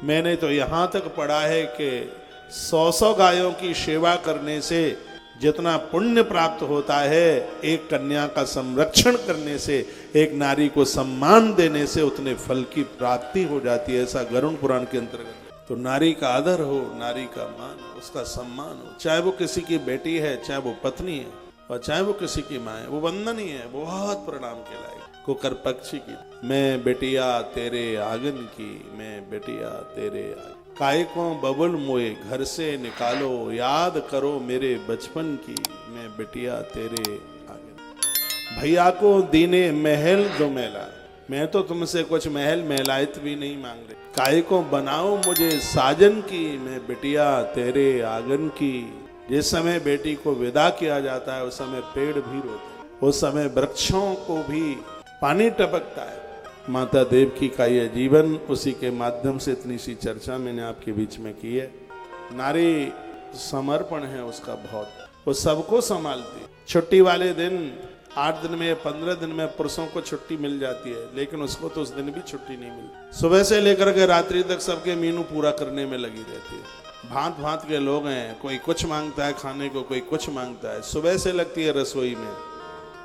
मैंने तो यहाँ तक पढ़ा है कि 100 गायों की सेवा करने से जितना पुण्य प्राप्त होता है, एक कन्या का संरक्षण करने से, एक नारी को सम्मान देने से उतने फल की प्राप्ति हो जाती है। ऐसा गरुड़ पुराण के अंतर्गत। तो नारी का आदर हो, नारी का मान हो, उसका सम्मान हो, चाहे वो किसी की बेटी है, चाहे वो पत्नी है, और चाहे वो किसी की माँ है, वो वंदनीय है, बहुत प्रणाम के लायक। कुकर पक्षी की, मैं बेटिया तेरे आंगन की, मैं बेटिया तेरे आंगन, काय को बबुल मोए घर से निकालो, याद करो मेरे बचपन की, मैं बेटिया तेरे आंगन। भैया को दीने महल दो मेला, मैं तो तुमसे कुछ महल महलायत भी नहीं मांग रही। काय को बनाओ मुझे साजन की, मैं बेटिया तेरे आंगन की। जिस समय बेटी को विदा किया जाता है उस समय पेड़ भी रोते हैं, उस समय वृक्षों को भी पानी टपकता है। माता देवकी का यह जीवन, उसी के माध्यम से इतनी सी चर्चा मैंने आपके बीच में की है। नारी समर्पण है उसका बहुत, वो सबको संभालती। छुट्टी वाले दिन 8 दिन में या 15 दिन में पुरुषों को छुट्टी मिल जाती है, लेकिन उसको तो उस दिन भी छुट्टी नहीं मिलती। सुबह से लेकर के रात्रि तक सबके मीनू पूरा करने में लगी रहती है। भांत भांत के लोग हैं, कोई कुछ मांगता है खाने को, कोई कुछ मांगता है। सुबह से लगती है रसोई में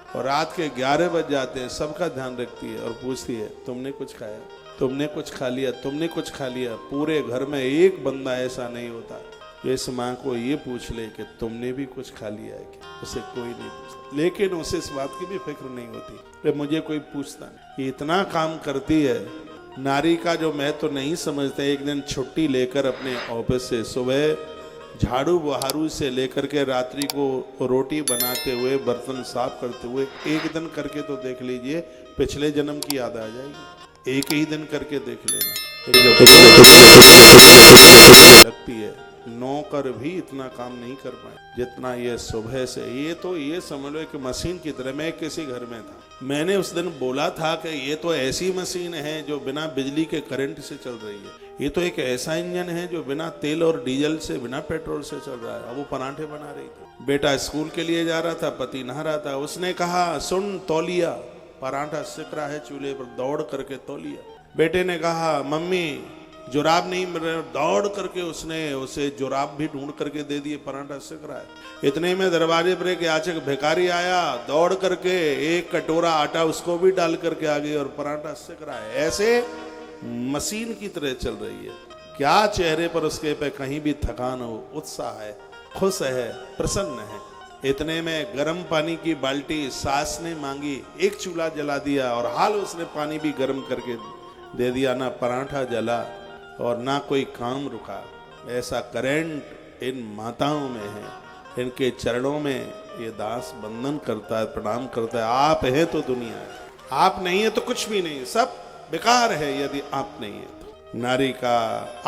और रात के 11 बज जाते हैं, सबका ध्यान रखती है और पूछती है तुमने कुछ खाया, तुमने कुछ खा लिया, तुमने कुछ खा लिया। पूरे घर में एक बंदा ऐसा नहीं होता जो इस माँ को ये पूछ ले कि तुमने भी कुछ खा लिया है क्या। उसे कोई नहीं पूछता, लेकिन उसे इस बात की भी फिक्र नहीं होती कि मुझे कोई पूछता नहीं। ये इतना काम करती है। नारी का जो महत्व तो नहीं समझते। एक दिन छुट्टी लेकर अपने ऑफिस से सुबह झाड़ू बहारू से लेकर के रात्रि को रोटी बनाते हुए, बर्तन साफ करते हुए, एक दिन करके तो देख लीजिए, पिछले जन्म की याद आ जाएगी। एक ही दिन करके देख लेना। लगती है नौकर भी इतना काम नहीं कर पाए जितना ये सुबह से। ये तो ये समझ लो कि मशीन की तरह। मैं किसी घर में था, मैंने उस दिन बोला था कि ये तो ऐसी मशीन है जो बिना बिजली के करंट से चल रही है। ये तो एक ऐसा इंजन है जो बिना तेल और डीजल से, बिना पेट्रोल से चल रहा है। अब वो परांठे बना रही थी। बेटा स्कूल के लिए जा रहा था, पति नहा रहा था। उसने कहा सुन तौलिया, परांठा सिक रहा है चूल्हे पर, दौड़ करके तौलिया। बेटे ने कहा मम्मी जुराब नहीं मिल रहे, दौड़ करके उसने उसे जुराब भी ढूंढ करके दे दिए, परांठा सिक रहा है। इतने में दरवाजे पर एक याचक भिखारी आया, दौड़ करके एक कटोरा आटा उसको भी डाल करके आ गई और परांठा सिक रहा है। ऐसे मशीन की तरह चल रही है। क्या चेहरे पर उसके पे कहीं भी थकान हो, उत्साह है, खुश है, प्रसन्न है। इतने में गर्म पानी की बाल्टी सास ने मांगी, एक चूल्हा जला दिया और हाल उसने पानी भी गर्म करके दे दिया। ना परांठा जला और ना कोई काम रुका। ऐसा करंट इन माताओं में है। इनके चरणों में ये दास बंदन करता है, प्रणाम करता है। आप हैं तो दुनिया है, आप नहीं है तो कुछ भी नहीं, सब बेकार है यदि आप नहीं है तो। नारी का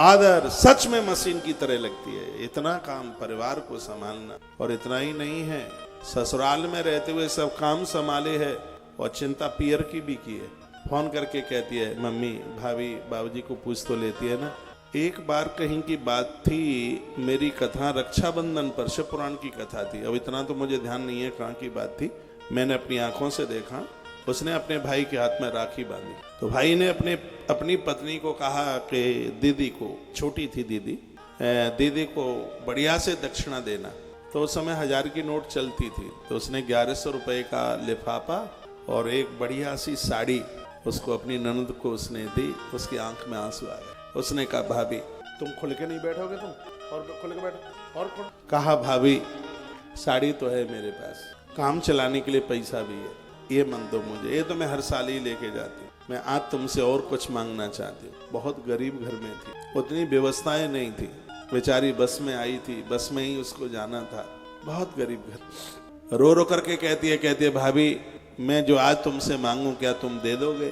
आदर सच में मशीन की तरह लगती है। इतना काम परिवार को संभालना, और इतना ही नहीं है, ससुराल में रहते हुए सब काम संभाले है और चिंता पियर की भी की है। फोन करके कहती है मम्मी भाभी बाबूजी को पूछ तो लेती है ना। एक बार कहीं की बात थी, मेरी कथा रक्षाबंधन पर, शिव पुराण की कथा थी। अब इतना तो मुझे ध्यान नहीं है कहाँ की बात थी। मैंने अपनी आंखों से देखा, उसने अपने भाई के हाथ में राखी बांधी। तो भाई ने अपनी पत्नी को कहा कि दीदी को, छोटी थी दीदी को बढ़िया से दक्षिणा देना। तो उस समय 1000 की नोट चलती थी। तो उसने 1100 रुपए का लिफाफा और एक बढ़िया सी साड़ी उसको अपनी ननद को उसने दी। उसकी आंख में आंसू आ गए। उसने कहा भाभी तुम खुल के नहीं बैठोगे, तुम और खुल के बैठो और खुल। कहा भाभी साड़ी तो है मेरे पास, काम चलाने के लिए पैसा भी है, ये मन दो मुझे, ये तो मैं हर साल ही लेके जाती हूँ। मैं आज तुमसे और कुछ मांगना चाहती हूँ। बहुत गरीब घर में थी, उतनी व्यवस्थाएं नहीं थी, बेचारी बस में आई थी, बस में ही उसको जाना था। बहुत गरीब घर। रो रो करके कहती है भाभी मैं जो आज तुमसे मांगू क्या तुम दे दोगे।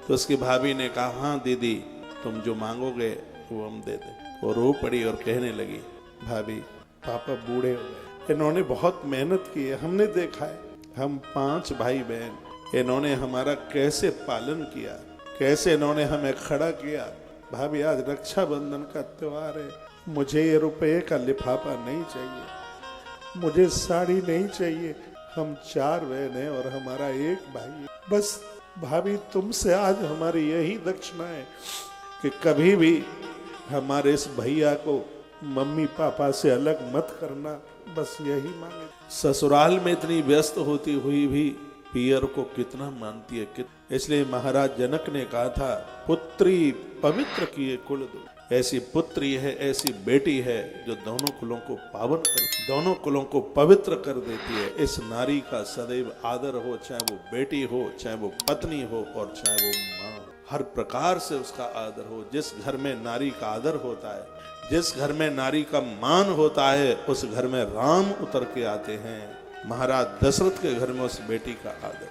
तो उसकी भाभी ने कहा हाँ दीदी तुम जो मांगोगे वो हम दे दें। वो रो पड़ी और कहने लगी भाभी पापा बूढ़े हो गए, इन्होंने बहुत मेहनत की है, हमने देखा है, हम 5 भाई बहन, इन्होंने हमारा कैसे पालन किया, कैसे इन्होंने हमें खड़ा किया। भाभी आज रक्षाबंधन का त्योहार है, मुझे ये रुपये का लिफाफा नहीं चाहिए, मुझे साड़ी नहीं चाहिए, हम 4 बहन हैं और हमारा एक भाई है। बस भाभी तुमसे आज हमारी यही दक्षिणा है कि कभी भी हमारे इस भैया को मम्मी पापा से अलग मत करना, बस यही मांगे। ससुराल में इतनी व्यस्त होती हुई भी पियर को कितना मानती है। इसलिए महाराज जनक ने कहा था, पुत्री पवित्र किए कुल दो। ऐसी पुत्री है, ऐसी बेटी है जो दोनों कुलों को पावन कर, दोनों कुलों को पवित्र कर देती है। इस नारी का सदैव आदर हो, चाहे वो बेटी हो, चाहे वो पत्नी हो और चाहे वो माँ हो। हर प्रकार से उसका आदर हो। जिस घर में नारी का आदर होता है, जिस घर में नारी का मान होता है, उस घर में राम उतर के आते हैं। महाराज दशरथ के घर में उस बेटी का आदर।